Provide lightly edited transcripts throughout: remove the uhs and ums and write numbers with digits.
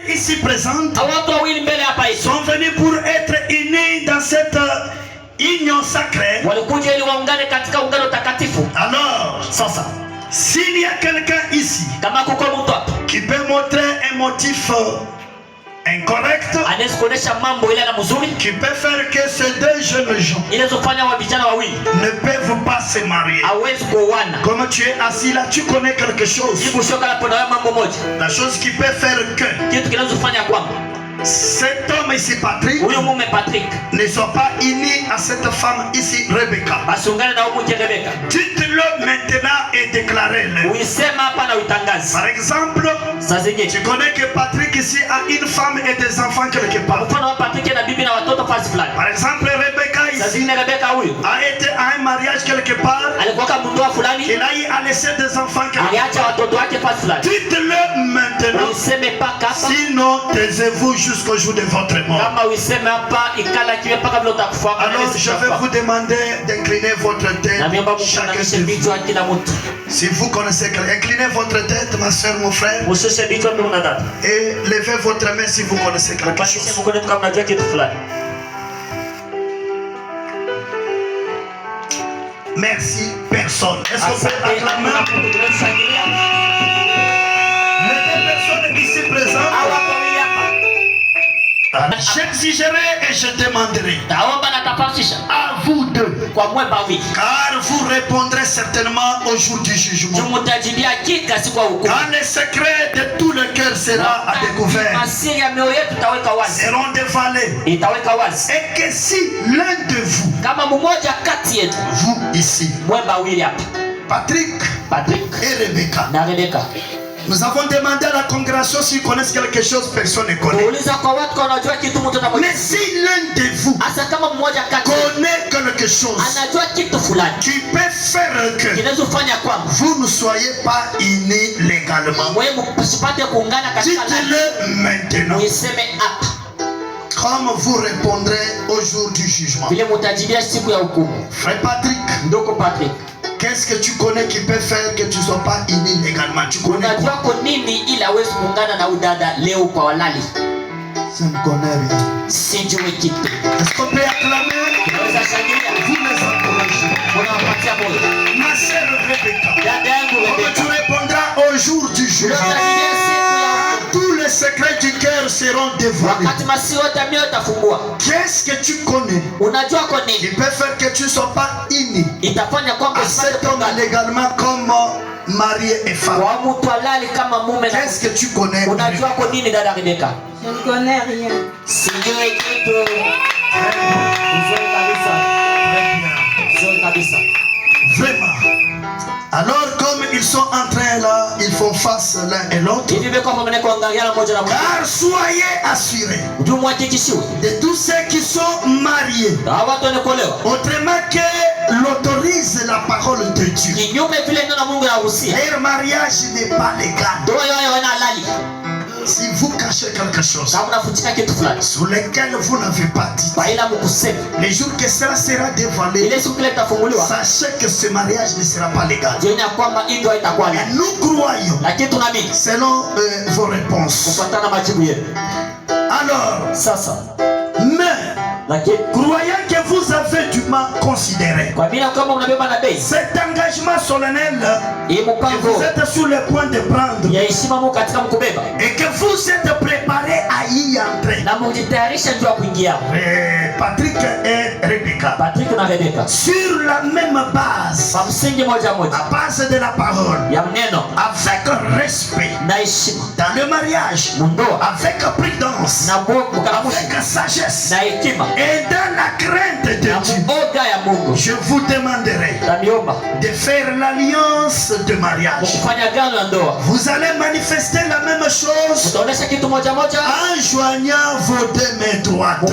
ici présentes sont venus pour être unis dans cette union sacrée. Alors, s'il y a quelqu'un ici qui peut montrer un motif incorrect, qui peut faire que ces deux jeunes gens ne peuvent pas se marier. Comme tu es assis là, tu connais quelque chose. La chose qui peut faire que cet homme ici, Patrick, ne soit pas uni à cette femme ici, Rebecca. Dites-le maintenant et déclarez-le. Par exemple, tu connais que Patrick ici a une femme et des enfants quelque part. Par exemple, Rebecca ici a été à un mariage quelque part. Il a eu à laisser des enfants quelque part. Dites-le maintenant. Sinon, taisez-vous jusqu'au jour de votre mort. Alors je vais vous demander d'incliner votre tête. Si vous connaissez quelqu'un, inclinez votre tête, ma soeur, mon frère. Et levez votre main si vous connaissez quelque chose. Merci, personne. Est-ce qu'on peut acclamer? Les deux personnes ici présentes. J'exigerai et je demanderai à vous deux, car vous répondrez certainement au jour du jugement. Quand les secrets de tout le cœur sera à découvert, seront dévalés, et que si l'un de vous, vous ici, Patrick et Rebecca, nous avons demandé à la congrégation s'ils connaissent quelque chose, personne ne connaît. Mais si l'un de vous connaît quelque chose qui peut faire que vous ne soyez pas unis légalement, dites-le maintenant. Comme vous répondrez au jour du jugement. Frère Patrick, qu'est-ce que tu connais qui peut faire que tu ne sois pas uni légalement? Tu connais quoi? Je ne connais rien. Est-ce qu'on peut acclamer? Vous les encouragez. Ma sœur Rebecca, comment tu répondras au jour du jugement? Tous les secrets du cœur seront dévoilés. Qu'est-ce que tu connais qui peut faire que tu ne sois pas uni à cet homme légalement comme mari et femme? Qu'est-ce que tu connais? Je ne connais rien. Vraiment. Alors comme ils sont en train là, ils font face l'un et l'autre. Car soyez assurés de tous ceux qui sont mariés, autrement que l'autorise la parole de Dieu. Leur mariage n'est pas légal. Si vous cachez quelque chose sur lequel vous n'avez pas dit, les jours que cela sera dévoilé, sachez que ce mariage ne sera pas légal. Et nous croyons selon vos réponses. Alors, mais croyant que vous avez dûment considéré cet engagement solennel que vous êtes sur le point de prendre et que vous êtes préparé à y entrer, Patrick et Rebecca, sur la même base, à base de la parole, avec respect, dans le mariage, avec prudence, avec sagesse et dans la crainte de Dieu, je vous demanderai de faire l'alliance de mariage. Vous allez manifester la même chose en joignant vos deux mains droites.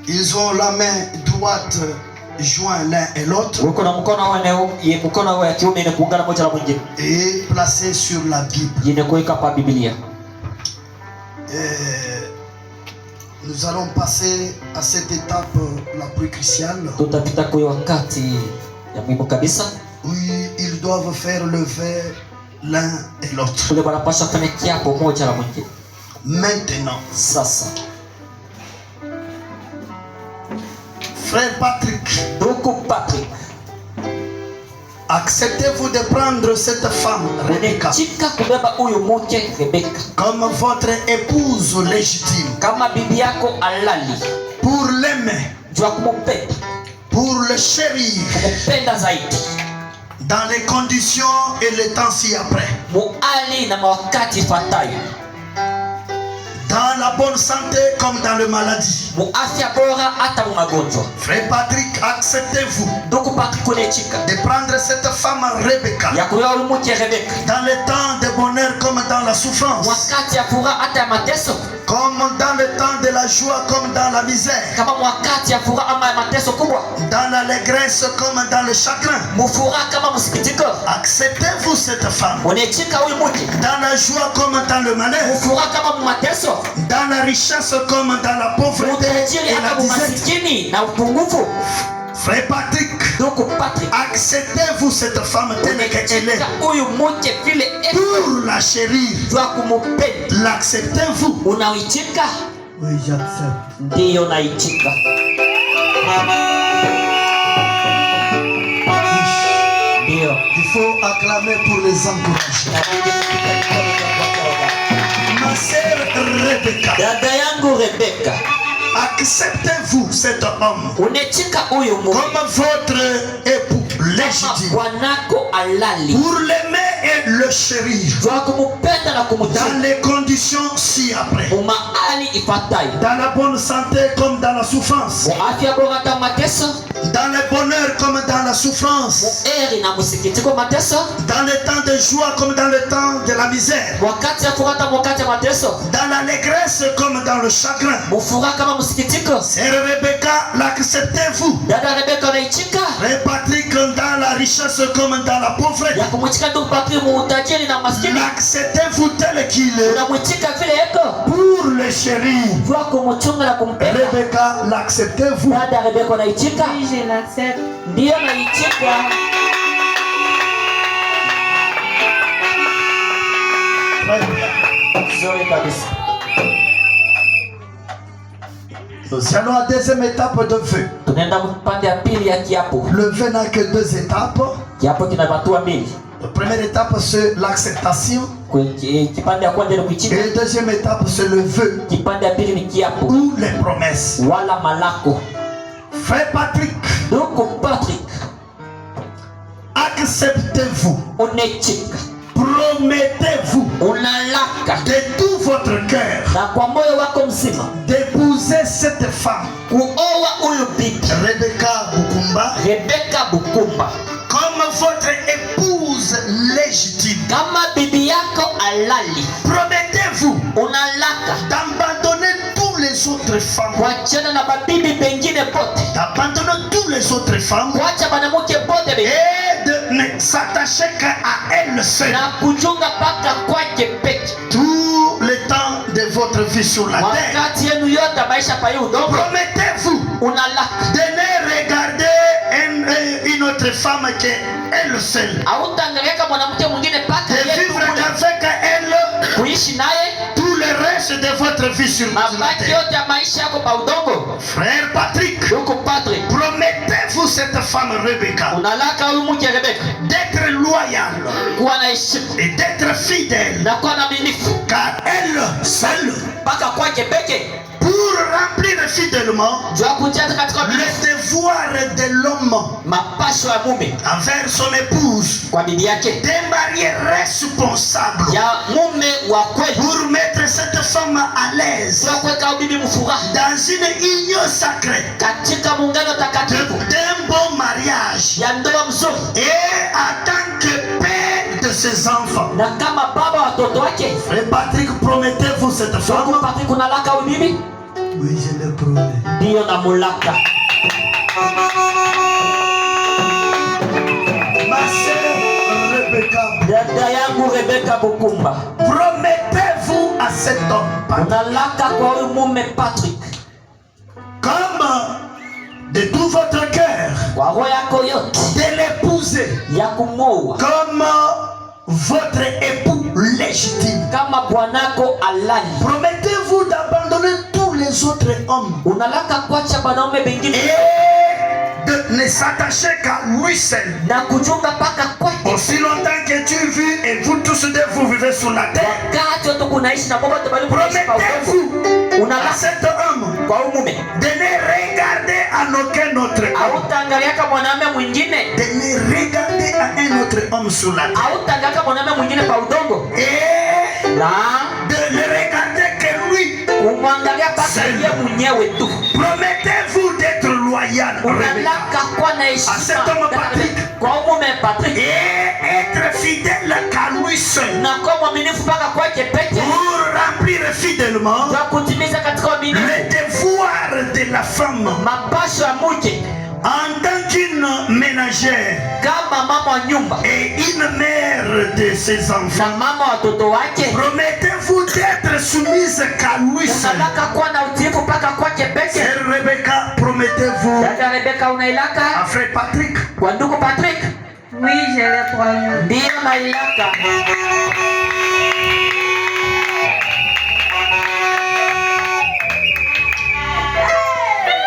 Ils ont la main droite joint l'un et l'autre et placé sur la Bible. Nous allons passer à cette étape la plus cruciale. Oui, ils doivent faire le vœu l'un et l'autre. Maintenant, frère Patrick, acceptez-vous de prendre cette femme Rebecca comme votre épouse légitime, pour l'aimer, pour le chérir, dans les conditions et les temps ci-après, dans la bonne santé comme dans la maladie. Frère Patrick, acceptez-vous de prendre cette femme Rebecca dans le temps de bonheur comme dans la souffrance, comme dans le temps de la joie comme dans la misère, dans l'allégresse comme dans le chagrin. Acceptez-vous cette femme dans la joie comme dans le malheur, dans la richesse comme dans la pauvreté et la disette. Frère Patrick, acceptez-vous cette femme telle qu'elle est pour la chérir? L'acceptez-vous? Oui, j'accepte. Il faut acclamer pour les encourager. Ma sœur Rebecca, acceptez-vous cet homme comme votre époux légitime, pour l'aimer et le chérir, dans les conditions ci-après, dans la bonne santé comme dans la souffrance, dans le bonheur comme dans la souffrance, dans le temps de joie comme dans le temps de la misère, dans l'allégresse comme dans le chagrin. C'est Rebecca, l'acceptez-vous? Frère Patrick, dans la richesse comme dans la pauvreté, l'acceptez-vous tel qu'il est pour le chérir? Rebecca, l'acceptez-vous? Oui, je l'accepte. Nous allons à la deuxième étape de vœu. Le vœu n'a que deux étapes. La première étape, c'est l'acceptation. Et la deuxième étape, c'est le vœu ou les promesses. Frère Patrick, acceptez-vous, promettez-vous de tout votre cœur d'épouser cette femme, Rebecca Bukumba, comme votre épouse légitime. Promettez-vous d'abandonner toutes les autres femmes, d'abandonner toutes les autres femmes et de ne s'attacher qu'à elle seule tout le temps de votre vie sur la terre. Promettez-vous de ne regarder une autre femme qu'elle seule, de vivre avec elle tout le reste de votre vie sur la terre. Frère Patrick, promettez-vous cette femme Rebecca d'être loyale et d'être fidèle, car elle seule, pour remplir fidèlement le devoir de l'homme envers son épouse, des mariés responsables, pour mettre cette femme à l'aise dans une union sacrée d'un bon mariage, et en tant que père de ses enfants. Frère Patrick, promettez-vous cette femme Oui, je l'ai prôné. Ndio na mulaka. Ma sœur Rebecca. Dada yangu Rebecca Bukumba. Promettez-vous à cet homme. Unalaka kwa huyu mume Patrick. Comme de tout votre cœur. Kwa roho yako yote. De l'épouser. Ya kumoa. Comme votre époux légitime. Kama bwanako alali. Promettez-vous d'abandonner tous les autres hommes. Unalaka kuacha wanaume wengine. Et de ne s'attacher qu'à lui seul. Na kuchunga paka kwake. Aussi longtemps que tu vis et vous tous deux vous vivez sur la terre. Wakati wote kunaishi na Baba tubali kunaishi kwa Promettez-vous unalaka à cet homme kwa mume. de ne regarder à aucun autre homme. Hautaangalia kama mwanamume mwingine. De ne regarder à un autre homme sur la terre. Hautaangalia kama mwanamume mwingine pa udongo. Et Na de ne regarder que lui. kumwangalia paka yeye mwenyewe tu. Promettez-vous d'être loyal. Unalaka kwa na heshima. À cet homme Patrick. Kwa mume Patrick. Et être fidèle qu'à lui seul. Na kwa mwaminifu paka kwake peke. Pour remplir fidèlement Kwa kutimiza katika uaminifu. le devoir de la femme. Mapasho ya mke. En tant qu'une ménagère Kama mama wa nyumba. et une mère de ses enfants. Na mama watoto wake. Promettez-vous d'être soumise qu'à lui seul. Unalaka kwa na utiifu paka kwake peke. Sœur Rebecca, promettez-vous Dada Rebecca unailaka à frère Patrick. kwa ndugu Patrick. Oui, je l'ai promis. Ndio nailaka.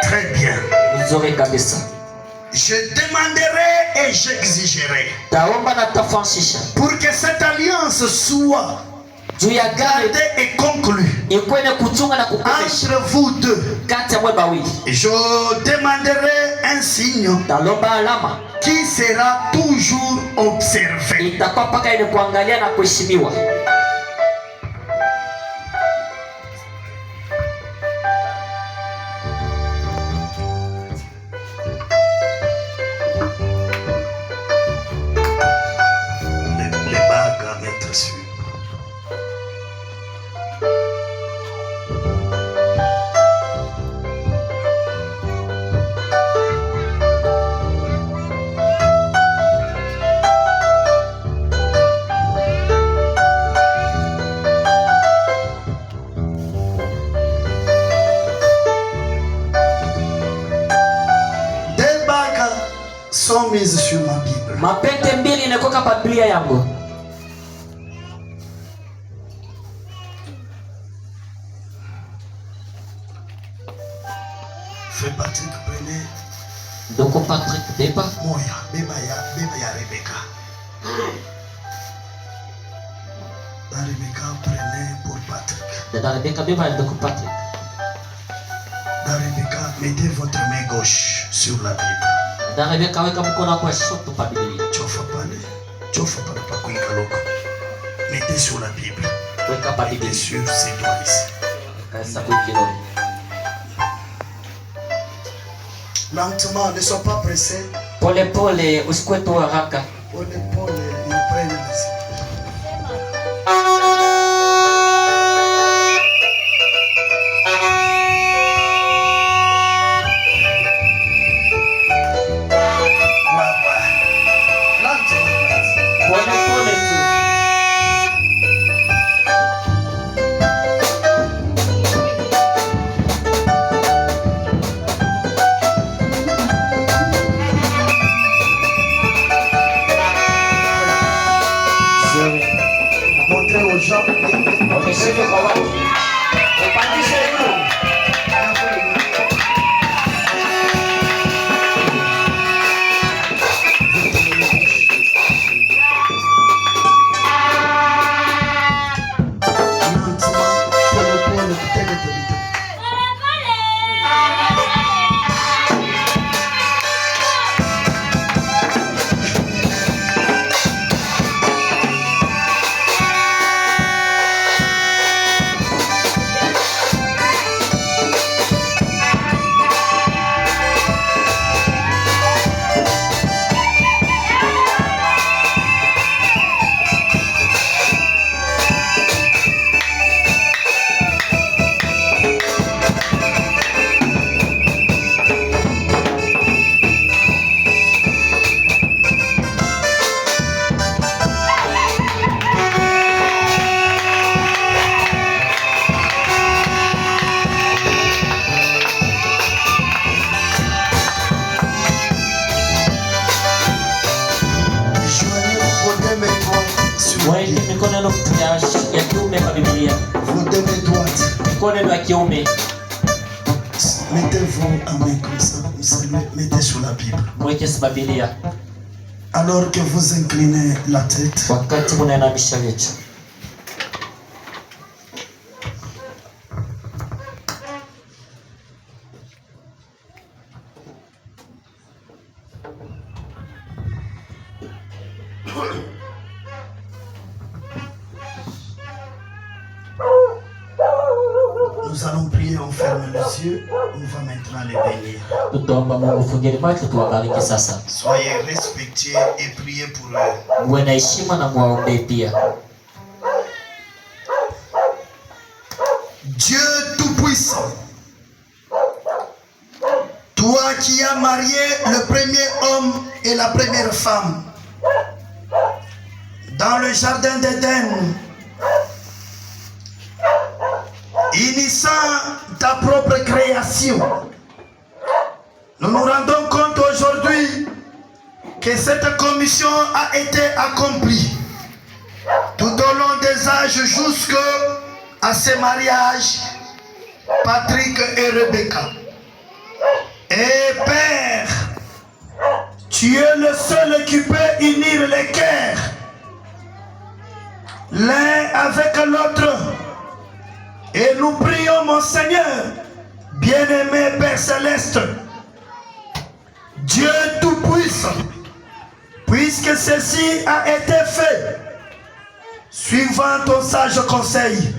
Très bien. Nzuri kabisa. Je demanderai et j'exigerai Taomba na tafansisha. pour que cette alliance soit Juu ya gari gardée et conclue ikwene kuchunga na kukomesha entre vous deux. kati ya mwe bawili. Je demanderai un signe Talomba alama qui sera toujours observé. itakuwa paka ile kuangalia na kuheshimiwa. Les bagues à mettre sur. Des bagues sont mises sur ma Bible. Mapete mbili inakoka pa Biblia yangu. Frère Patrick, prenez Ndugu Patrick beba. moya, beba ya Rebecca. La Rebecca, prenez pour Patrick. Dada Rebecca beba ya ndugu Patrick. La Rebecca, mettez votre main gauche sur la Bible. Dada Rebecca weka mkono wako wa kushoto pa Biblia. Chofa pale pa kuika loko. Mettez sur la Bible. Weka pa Mettez Biblia. sur ces doigts ici. Kaisa kuikilo. Lentement, ne sois pas pressé. Pole pole usikwe tu haraka. Pole, ils prennent les... Pole pole tu. Montrez aux gens. Wameshika kwa watu. Upandishe juu. Mettez vos mains comme ça, mettez sur la Bible. Alors que vous inclinez la tête, nous allons prier, on ferme les yeux, on va maintenant les bénir. Soyez respectueux et priez pour eux. Dieu Tout-Puissant, toi qui as marié le premier homme et la première femme dans le jardin d'Éden, initiant ta propre création, nous nous rendons compte aujourd'hui que cette commission a été accomplie tout au long des âges jusqu'à ce mariage, Patrick et Rebecca. Et Père, tu es le seul qui peut unir les cœurs l'un avec l'autre. Et nous prions, mon Seigneur, bien-aimé Père Céleste, Dieu Tout-Puissant, puisque ceci a été fait, suivant ton sage conseil,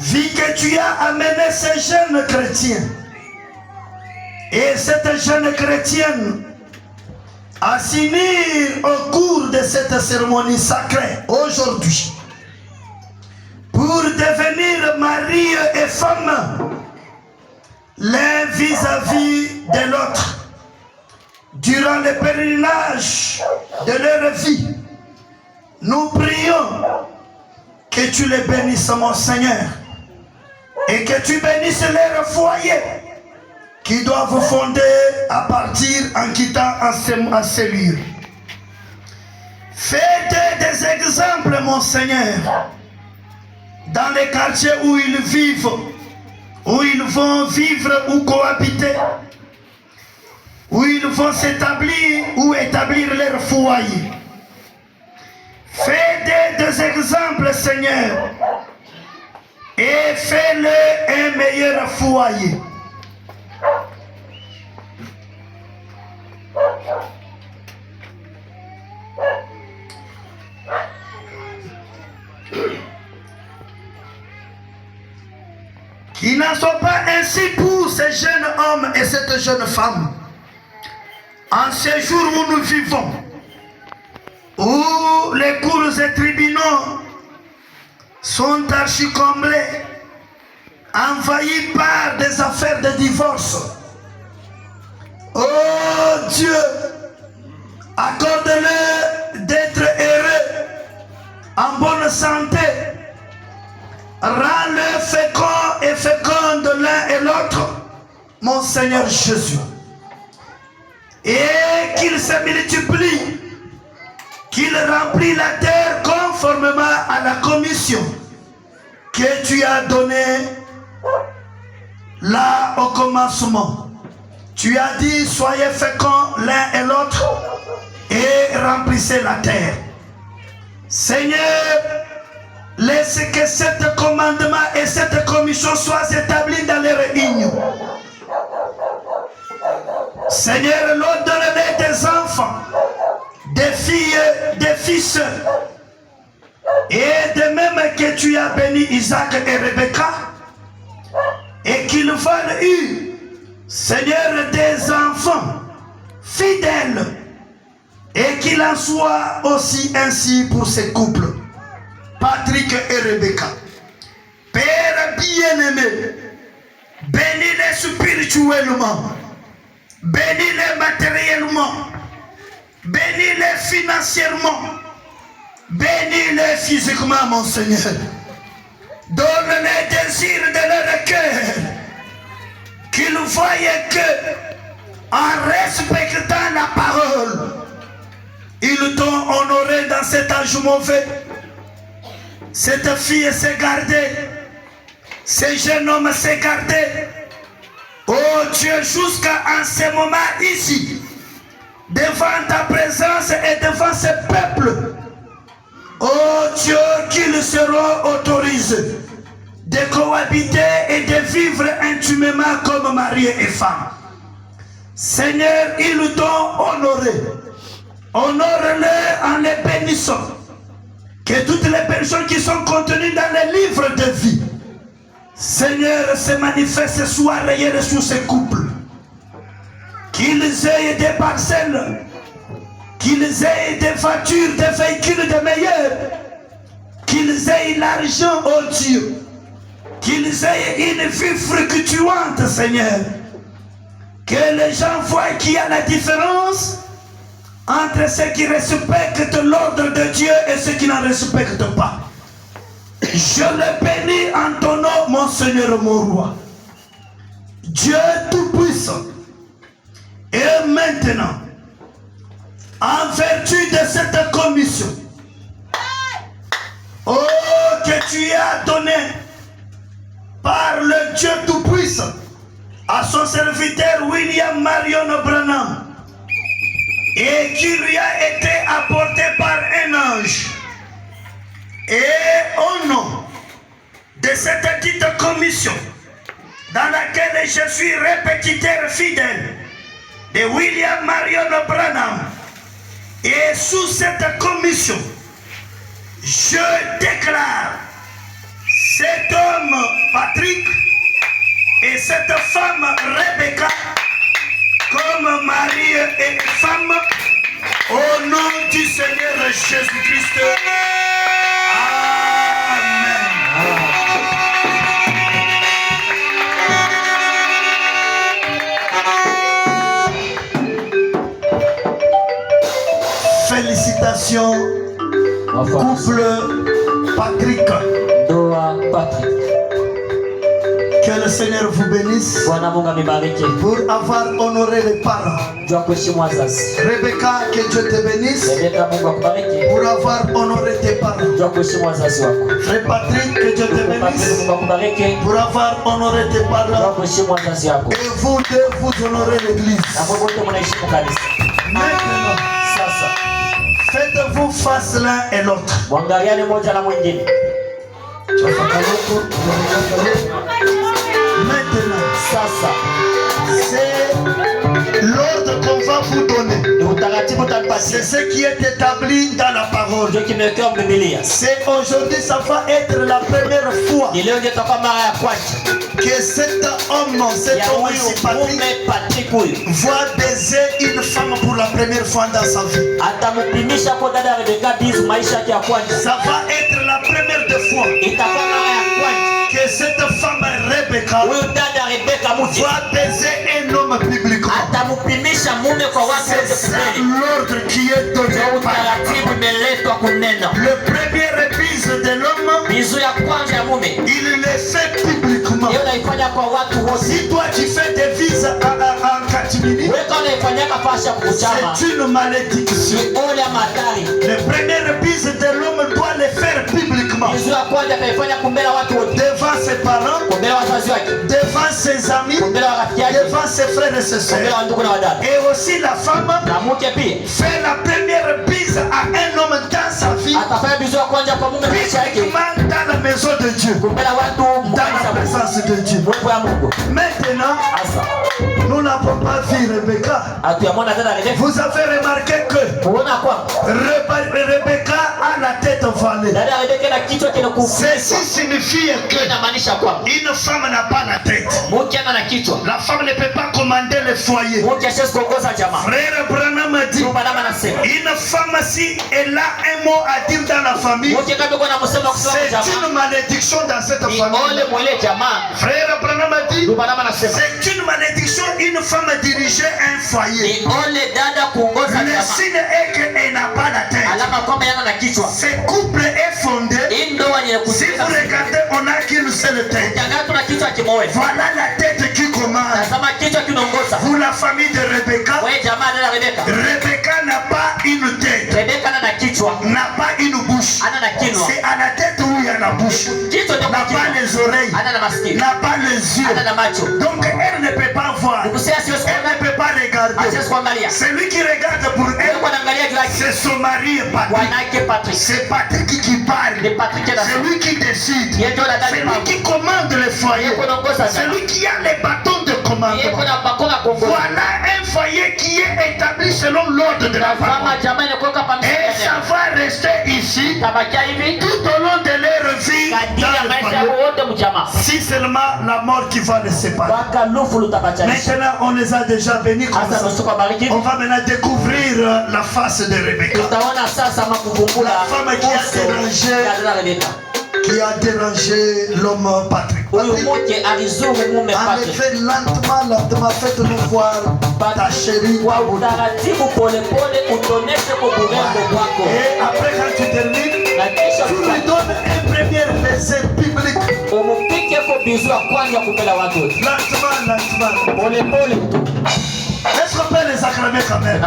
vu que tu as amené ces jeunes chrétiens, et cette jeune chrétienne à s'unir au cours de cette cérémonie sacrée aujourd'hui, pour devenir mari et femme, l'un vis-à-vis de l'autre, durant le pèlerinage de leur vie. Nous prions que tu les bénisses, mon Seigneur, et que tu bénisses leur foyer, qui doivent fonder à partir en quittant en ces lieux. Faites des exemples, mon Seigneur, dans les quartiers où ils vivent, où ils vont vivre ou cohabiter, où ils vont s'établir ou établir leur foyer. Faites des exemples, Seigneur, et fais-le un meilleur foyer. Qu'il n'en soit pas ainsi pour ces jeunes hommes et cette jeune femme, en ces jours où nous vivons, où les cours et tribunaux sont archi-comblés, envahis par des affaires de divorce. Oh Dieu, accorde-leur d'être heureux, en bonne santé, rends-le fécond et féconde l'un et l'autre, mon Seigneur Jésus. Et qu'il se multiplie, qu'il remplit la terre conformément à la commission que tu as donnée là au commencement. Tu as dit, soyez féconds l'un et l'autre et remplissez la terre. Seigneur, laisse que cet commandement et cette commission soient établis dans les réunions. Seigneur, l'on donne des enfants, des filles, des fils. Et de même que tu as béni Isaac et Rebecca, et qu'ils veulent eu, Seigneur, des enfants fidèles, et qu'il en soit aussi ainsi pour ces couples, Patrick et Rebecca. Père bien-aimé, bénis-les spirituellement, bénis-les matériellement, bénis-les financièrement, bénis-les physiquement, mon Seigneur. Donne les désirs de leur cœur, qu'ils voient que, en respectant la parole, ils t'ont honoré dans cet âge mauvais. Cette fille s'est gardée, Ce jeune homme s'est gardé, oh Dieu, jusqu'à ce moment ici, devant ta présence et devant ce peuple. Oh Dieu, qu'ils seront autorisés de cohabiter et de vivre intimement comme mari et femme. Seigneur, ils t'ont honoré. Honore-les en les bénissant. Que toutes les personnes qui sont contenues dans les livres de vie, Seigneur, se manifestent ce soir hier sur ces couples. Qu'ils aient des parcelles, qu'ils aient des voitures, des véhicules de meilleurs, qu'ils aient l'argent, oh Dieu, qu'ils aient une vie fluctuante, Seigneur. Que les gens voient qu'il y a la différence entre ceux qui respectent l'ordre de Dieu et ceux qui n'en respectent pas. Je le bénis en ton nom, mon Seigneur, mon roi. Dieu Tout-Puissant. Et maintenant, en vertu de cette commission, oh, que tu as donné par le Dieu Tout-Puissant à son serviteur William Marion Branham, et qui lui a été apporté par un ange. Et au nom de cette petite commission, dans laquelle je suis répétiteur fidèle de William Marion Branham, et sous cette commission, je déclare cet homme Patrick et cette femme Rebecca comme mari et femme au nom du Seigneur Jésus-Christ. Amen. Félicitations, couple Patrick. Patrick. Que le Seigneur vous bénisse pour avoir honoré les parents. Rebecca, que Dieu te bénisse pour avoir honoré tes parents. Frère Patrick, que Dieu te bénisse pour avoir honoré tes parents. Et vous deux, vous honorez l'église. Maintenant, faites-vous face l'un et l'autre. Maintenant, c'est l'ordre qu'on va vous donner. C'est ce qui est établi dans la parole. C'est aujourd'hui, ça va être la première fois que cet homme, Patrick, voit baiser une femme pour la première fois dans sa vie. Ça va être la première fois que cette femme Rebecca va baiser un homme publiquement. C'est ça l'ordre qui est donné par le premier bise de l'homme, il le fait publiquement. Si toi tu fais des bises en catimini, c'est une malédiction. Le premier bise de l'homme doit le faire publiquement. Devant ses parents, devant ses amis, devant ses frères et ses soeurs. Et aussi la femme fait la première bise à un homme dans sa vie, publiquement dans la maison de Dieu, dans la présence de Dieu. Maintenant, nous n'avons pas vu Rebecca. Vous avez remarqué que Rebecca a la tête vallée. Ceci signifie qu'une femme n'a pas la tête. La femme ne peut pas commander le foyer. Frère Branham a dit, une femme, si elle a un mot à dire dans la famille, c'est une malédiction dans cette famille. Frère Branham a dit, c'est une malédiction, une femme diriger un foyer. Le signe est qu'elle n'a pas la tête. Ce couple est fondé. Si vous regardez, on n'a qu'une seule tête. Voilà la tête qui commande. Vous, la famille de Rebecca, Rebecca n'a pas une tête. n'a pas une bouche. C'est à la tête où il y a la bouche. N'a pas les oreilles. N'a pas les yeux. Donc elle ne peut pas voir. Elle ne peut pas regarder. Celui qui regarde pour elle, c'est son mari Patrick. C'est Patrick qui parle. C'est lui qui décide. C'est lui qui commande le foyer. C'est lui qui a les bâtons de commandement. Voilà un foyer qui est établi selon l'ordre de la femme. Et ça va rester ici tout au long de leur vie dans le foyer. Si seulement la mort qui va les séparer. Maintenant on les a déjà bénis comme ça. On va maintenant découvrir la face de Rebecca. La femme qui a dérangé l'homme Patrick. En effet, lentement, faites-nous voir ta chérie. Et après, quand tu termines, tu lui donnes un premier baiser public. Lentement. Est-ce qu'on peut les acclamer quand même?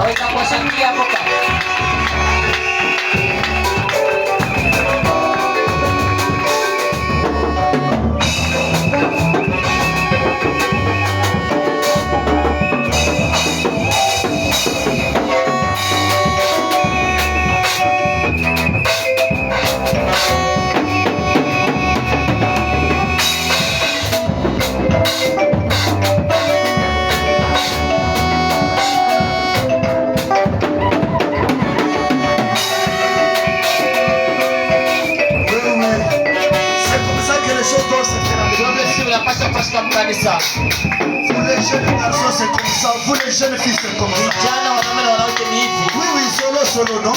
Vous les jeunes garçons c'est comme ça, vous les jeunes filles c'est comme ça. Oui, solo, non?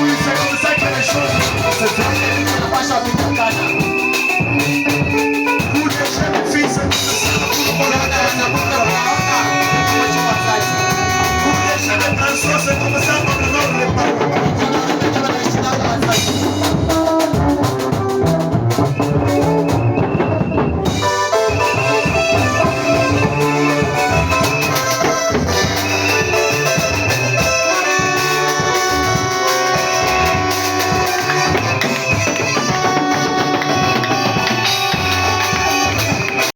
Oui, c'est comme ça que les choses se font.